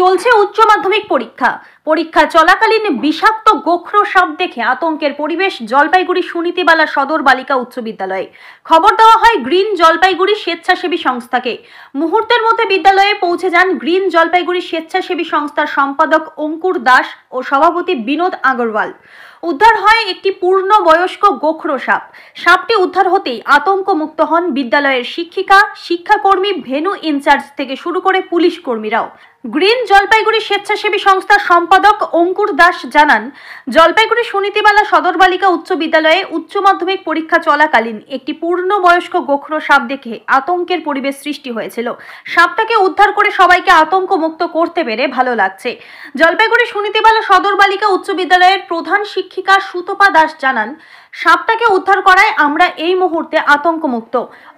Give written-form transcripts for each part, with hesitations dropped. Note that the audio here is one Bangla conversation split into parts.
চলছে উচ্চ মাধ্যমিক পরীক্ষা চলাকালীন বিষাক্ত গোখরো সাপ দেখে আতঙ্কের পরিবেশ জলপাইগুড়ি সুনীতিবালা সদর বালিকা উচ্চ বিদ্যালয়ে। খবর দেওয়া হয় গ্রিন জলপাইগুড়ি স্বেচ্ছাসেবী সংস্থাকে। মুহূর্তের মধ্যে বিদ্যালয়ে পৌঁছে যান গ্রিন জলপাইগুড়ি স্বেচ্ছাসেবী সংস্থার সম্পাদক অঙ্কুর দাস ও সভাপতি বিনোদ আগরওয়াল। উদ্ধার হয় একটি পূর্ণবয়স্ক গোখরো সাপ। সাপটি উদ্ধার হতেই আতঙ্কমুক্ত হন বিদ্যালয়ের শিক্ষিকা, শিক্ষাকর্মী, ভেন্যু ইনচার্জ থেকে শুরু করে পুলিশ কর্মীরাও। গ্রিন জলপাইগুড়ি স্বেচ্ছাসেবী সংস্থার সম্পাদক অঙ্কুর দাস জানান, জলপাইগুড়ি সুনীতিবালা সদর বালিকা উচ্চ বিদ্যালয়ে উচ্চ মাধ্যমিক পরীক্ষা চলাকালীন একটি পূর্ণবয়স্ক গোখরো সাপ দেখে আতঙ্কের পরিবেশ সৃষ্টি হয়েছিল। সাপটাকে উদ্ধার করে সবাইকে আতঙ্কমুক্ত করতে পেরে ভালো লাগছে। জলপাইগুড়ি সুনীতিবালা সদর বালিকা উচ্চ বিদ্যালয়ের প্রধান শিক্ষিকা সুতপা দাস জানান, সাপটাকে উদ্ধার করায় আমরা এই মুহূর্তে আতঙ্কমুক্ত।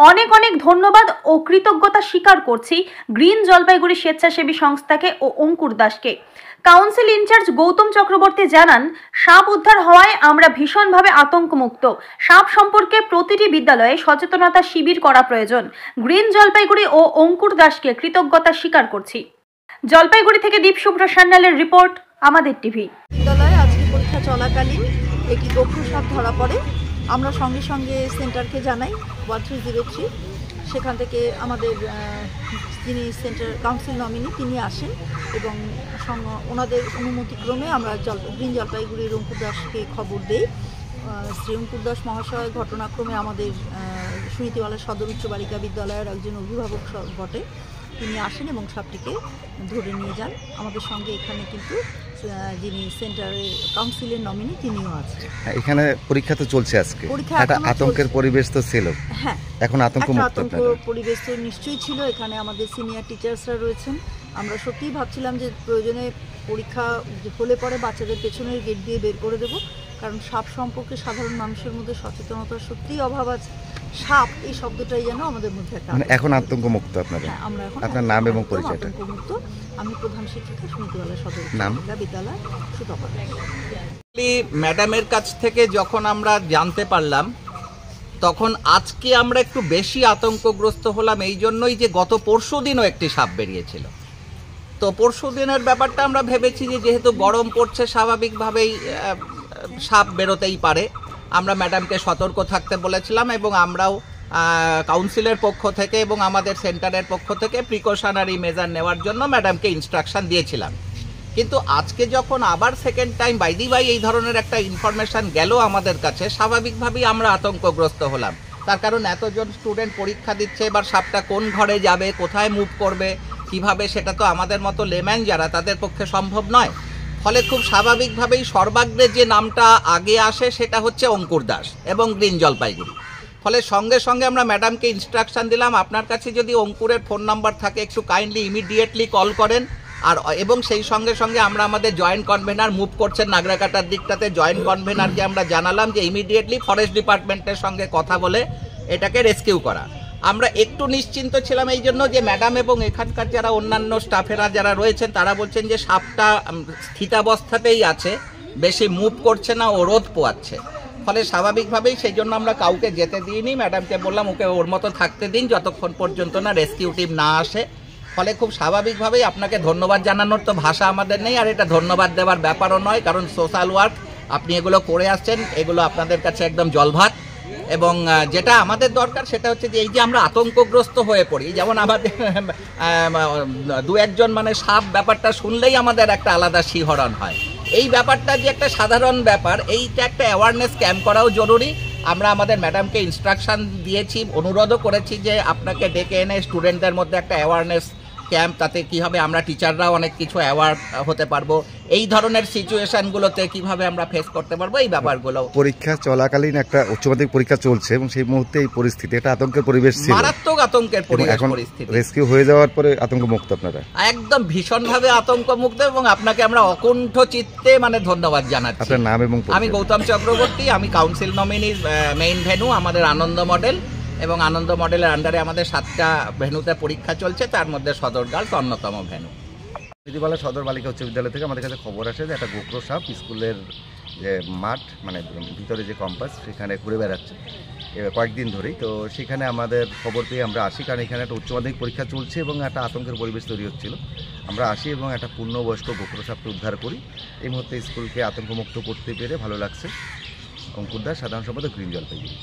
অনেক ধন্যবাদ ও কৃতজ্ঞতা স্বীকার করছি গ্রিন জলপাইগুড়ি স্বেচ্ছাসেবী সংস্থাকে ও অঙ্কুর দাসকে। কাউন্সিল ইনচার্জ গৌতম চক্রবর্তী জানান, সাপ উদ্ধার হওয়ায় আমরা ভীষণভাবে আতঙ্কমুক্ত। সাপ সম্পর্কে প্রতিটি বিদ্যালয়ে সচেতনতা শিবির করা প্রয়োজন। গ্রিন জলপাইগুড়ি ও অঙ্কুর দাসকে কৃতজ্ঞতা স্বীকার করছি। জলপাইগুড়ি থেকে দীপশুভ্র সান্যালের রিপোর্ট, আমাদের টিভি। বিদ্যালয়ে আজকে পরীক্ষা চলাকালীন একটি গোখরো সাপ ধরা পড়ে। আমরা সঙ্গে সঙ্গে সেন্টারকে জানাই 1303। সেখান থেকে আমাদের যিনি সেন্টার কাউন্সিল নমিনি তিনি আসেন এবং ওনাদের অনুমতিক্রমে আমরা গ্রিন জলপাইগুড়ির অঙ্কুর দাসকে খবর দেই। শ্রী অঙ্কুর দাস মহাশয় ঘটনাক্রমে আমাদের সুনীতিবালা সদর উচ্চ বালিকা বিদ্যালয়ের একজন অভিভাবক বটে। তিনি আসেন এবং সাপটিকে ধরে নিয়ে যান। আমাদের সঙ্গে এখানে কিন্তু যিনি সেন্টারের কাউন্সিলের নমিনি তিনিও আছেন। এখানে পরীক্ষা তো চলছে, আজকে একটা আতঙ্কের পরিবেশ তো ছিল। হ্যাঁ, এখন আতঙ্ক পরিবেশ তো নিশ্চয়ই ছিল। এখানে আমাদের সিনিয়র টিচার্সরা রয়েছেন। আমরা সত্যিই ভাবছিলাম যে প্রয়োজনে পরীক্ষা হলে পরে বাচ্চাদের পেছনের গেট দিয়ে বের করে দেব, কারণ সাপ সম্পর্কে সাধারণ মানুষের মধ্যে সচেতনতার সত্যিই অভাব আছে। সাপ এই শব্দটাই যেন আমাদের মধ্যে একটা এখন আতঙ্কমুক্ত আপনারা। আমরা এখন আপনার নাম এবং পরিচয়টা? আতঙ্কমুক্ত। আমি প্রধান শিক্ষিকা, সুনীতিবালা সদর বিদ্যালয়, সুতপা। ম্যাডামের কাছ থেকে যখন আমরা জানতে পারলাম তখন আজকে আমরা একটু বেশি আতঙ্কগ্রস্ত হলাম এই জন্যই যে গত পরশু দিনও একটি সাপ বেরিয়েছিল। তো পরশু দিনের ব্যাপারটা আমরা ভেবেছি যে যেহেতু গরম পড়ছে স্বাভাবিকভাবেই সাপ বেরোতেই পারে। আমরা ম্যাডামকে সতর্ক থাকতে বলেছিলাম এবং আমরাও কাউন্সিলের পক্ষ থেকে এবং আমাদের সেন্টারের পক্ষ থেকে প্রিকশনারি মেজার নেওয়ার জন্য ম্যাডামকে ইনস্ট্রাকশন দিয়েছিলাম। কিন্তু আজকে যখন আবার সেকেন্ড টাইম বাই এই ধরনের একটা ইনফরমেশান গেল আমাদের কাছে, স্বাভাবিকভাবেই আমরা আতঙ্কগ্রস্ত হলাম। তার কারণ এতজন স্টুডেন্ট পরীক্ষা দিচ্ছে, এবার সাপটা কোন ঘরে যাবে, কোথায় মুভ করবে, কিভাবে, সেটা তো আমাদের মতো লেম্যান যারা তাদের পক্ষে সম্ভব নয়। ফলে খুব স্বাভাবিকভাবেই সর্বাগ্রে যে নামটা আগে আসে সেটা হচ্ছে অঙ্কুর দাস এবং গ্রিন জলপাইগুড়ি। ফলে সঙ্গে সঙ্গে আমরা ম্যাডামকে ইনস্ট্রাকশন দিলাম, আপনার কাছে যদি অঙ্কুরের ফোন নাম্বার থাকে একটু কাইন্ডলি ইমিডিয়েটলি কল করেন। এবং সেই সঙ্গে সঙ্গে আমরা আমাদের জয়েন্ট কনভেনার মুভ করছেন নাগরাকাটার দিকটাতে, জয়েন্ট কনভেনারকে আমরা জানালাম যে ইমিডিয়েটলি ফরেস্ট ডিপার্টমেন্টের সঙ্গে কথা বলে এটাকে রেস্কিউ করা। আমরা একটু নিশ্চিন্ত ছিলাম এই জন্য যে ম্যাডাম এবং এখানকার যারা অন্যান্য স্টাফেরা যারা রয়েছেন তারা বলছেন যে সাপটা স্থিতাবস্থাতেই আছে, বেশি মুভ করছে না, ও রোদ পোয়াচ্ছে। ফলে স্বাভাবিকভাবেই সেই জন্য আমরা কাউকে যেতে দিইনি। ম্যাডামকে বললাম ওকে ওর মতো থাকতে দিন যতক্ষণ পর্যন্ত না রেস্কিউ টিম না আসে। ফলে খুব স্বাভাবিকভাবেই আপনাকে ধন্যবাদ জানানোর তো ভাষা আমাদের নেই, আর এটা ধন্যবাদ দেওয়ার ব্যাপারও নয়, কারণ সোশ্যাল ওয়ার্ক আপনি এগুলো করে আসছেন, এগুলো আপনাদের কাছে একদম জলভাত। এবং যেটা আমাদের দরকার সেটা হচ্ছে যে এই যে আমরা আতঙ্কগ্রস্ত হয়ে পড়ি, যেমন আমাদের দু একজন মানে সাপ ব্যাপারটা শুনলেই আমাদের একটা আলাদা শিহরণ হয়। এই ব্যাপারটা যে একটা সাধারণ ব্যাপার, এইটা একটা অ্যাওয়ারনেস ক্যাম্প করাও জরুরি। আমরা আমাদের ম্যাডামকে ইনস্ট্রাকশন দিয়েছি, অনুরোধও করেছি যে আপনাকে ডেকে এনে স্টুডেন্টদের মধ্যে একটা অ্যাওয়ারনেস ক্যাম্প, তাতে কী হবে আমরা টিচাররাও অনেক কিছু অ্যাওয়ার হতে পারবো, এই ধরনের সিচুয়েশনগুলোতে কিভাবে আমরা ফেস করতে পারবো এই ব্যাপারগুলো। পরীক্ষা চলাকালীন একটা উচ্চ মাধ্যমিক পরীক্ষা চলছে এবং সেই মুহূর্তে এই পরিস্থিতি, এটা আতঙ্কের পরিবেশ ছিল, মারাত্মক আতঙ্কের পরিস্থিতি। রেস্কিউ হয়ে যাওয়ার পরে আতঙ্কমুক্ত আপনারা? একদম ভীষণভাবে আতঙ্কমুক্ত এবং আপনাকে আমরা অকুণ্ঠ চিত্তে মানে ধন্যবাদ জানাচ্ছি। আপনার নাম এবং? আমি গৌতম চক্রবর্তী, আমি কাউন্সিল নমিনি, মেইন ভেন্যু আমাদের আনন্দ মডেল, এবং আনন্দ মডেলের আন্ডারে আমাদের 7টা ভেন্যুতে পরীক্ষা চলছে, তার মধ্যে সদর গার্লস অন্যতম ভেন্যু। সুনীতিবালা সদর বালিকা উচ্চ বিদ্যালয় থেকে আমাদের কাছে খবর আসে যে একটা গোখরো সাপ স্কুলের যে মাঠ মানে ভিতরে যে কম্পাস সেখানে ঘুরে বেড়াচ্ছে কয়েকদিন ধরেই। তো সেখানে আমাদের খবর পেয়ে আমরা আসি, কারণ এখানে একটা উচ্চ মাধ্যমিক পরীক্ষা চলছে এবং একটা আতঙ্কের পরিবেশ তৈরি হচ্ছিল। আমরা আসি এবং একটা পূর্ণবয়স্ক গোখরো সাপকে উদ্ধার করি। এই মুহূর্তে স্কুলকে আতঙ্কমুক্ত করতে পেরে ভালো লাগছে। অঙ্কুর দাস, সাধারণ সম্পাদক, গ্রিন জলপাইগুড়ি।